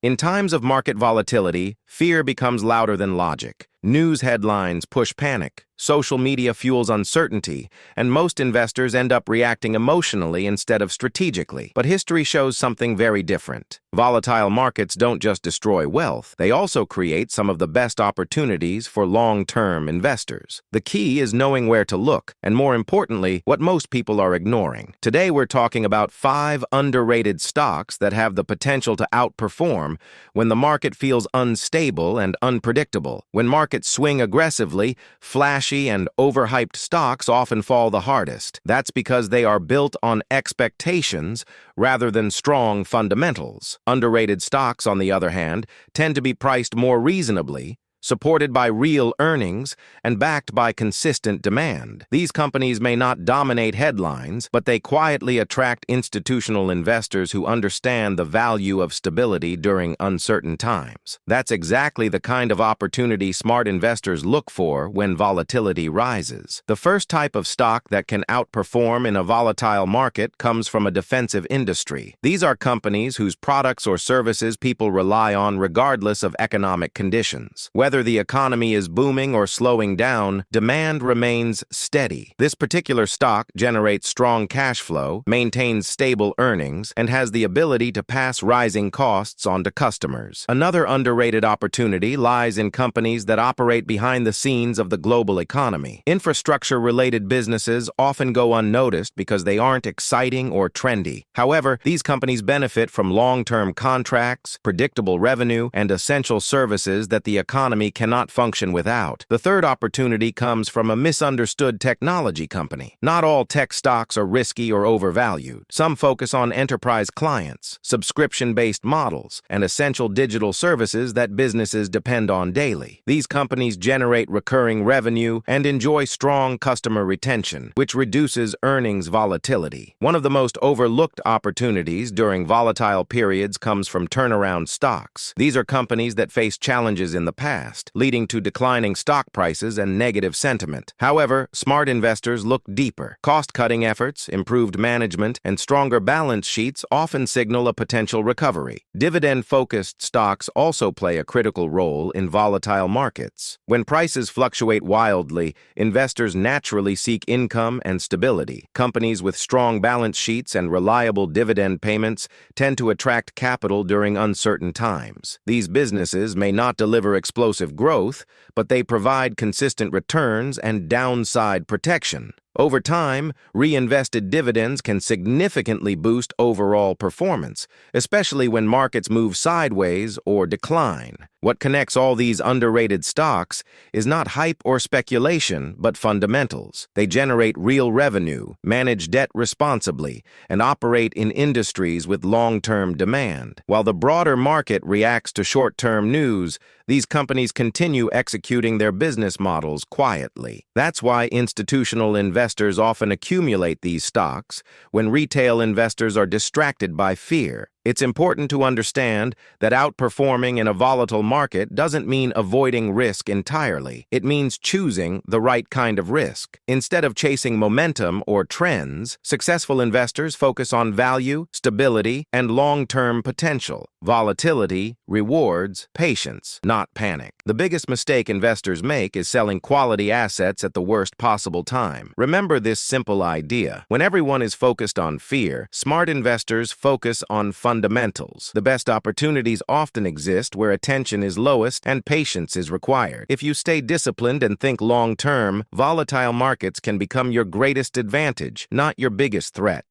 In times of market volatility, fear becomes louder than logic. News headlines push panic, social media fuels uncertainty, and most investors end up reacting emotionally instead of strategically. But history shows something very different. Volatile markets don't just destroy wealth, they also create some of the best opportunities for long-term investors. The key is knowing where to look, and more importantly, what most people are ignoring. Today we're talking about 5 underrated stocks that have the potential to outperform when the market feels unstable and unpredictable. When markets swing aggressively, flashy and overhyped stocks often fall the hardest. That's because they are built on expectations rather than strong fundamentals. Underrated stocks, on the other hand, tend to be priced more reasonably, supported by real earnings, and backed by consistent demand. These companies may not dominate headlines, but they quietly attract institutional investors who understand the value of stability during uncertain times. That's exactly the kind of opportunity smart investors look for when volatility rises. The first type of stock that can outperform in a volatile market comes from a defensive industry. These are companies whose products or services people rely on regardless of economic conditions. Whether the economy is booming or slowing down, demand remains steady. This particular stock generates strong cash flow, maintains stable earnings, and has the ability to pass rising costs on to customers. Another underrated opportunity lies in companies that operate behind the scenes of the global economy. Infrastructure-related businesses often go unnoticed because they aren't exciting or trendy. However, these companies benefit from long-term contracts, predictable revenue, and essential services that the economy cannot function without. The third opportunity comes from a misunderstood technology company. Not all tech stocks are risky or overvalued. Some focus on enterprise clients, subscription-based models, and essential digital services that businesses depend on daily. These companies generate recurring revenue and enjoy strong customer retention, which reduces earnings volatility. One of the most overlooked opportunities during volatile periods comes from turnaround stocks. These are companies that face challenges in the past, leading to declining stock prices and negative sentiment. However, smart investors look deeper. Cost-cutting efforts, improved management, and stronger balance sheets often signal a potential recovery. Dividend-focused stocks also play a critical role in volatile markets. When prices fluctuate wildly, investors naturally seek income and stability. Companies with strong balance sheets and reliable dividend payments tend to attract capital during uncertain times. These businesses may not deliver explosive growth, but they provide consistent returns and downside protection. Over time, reinvested dividends can significantly boost overall performance, especially when markets move sideways or decline. What connects all these underrated stocks is not hype or speculation, but fundamentals. They generate real revenue, manage debt responsibly, and operate in industries with long-term demand. While the broader market reacts to short-term news, these companies continue executing their business models quietly. That's why institutional investors often accumulate these stocks when retail investors are distracted by fear. It's important to understand that outperforming in a volatile market doesn't mean avoiding risk entirely. It means choosing the right kind of risk. Instead of chasing momentum or trends, successful investors focus on value, stability, and long-term potential. Volatility rewards patience, not panic. The biggest mistake investors make is selling quality assets at the worst possible time. Remember this simple idea. When everyone is focused on fear, smart investors focus on fundamentals. The best opportunities often exist where attention is lowest and patience is required. If you stay disciplined and think long-term, volatile markets can become your greatest advantage, not your biggest threat.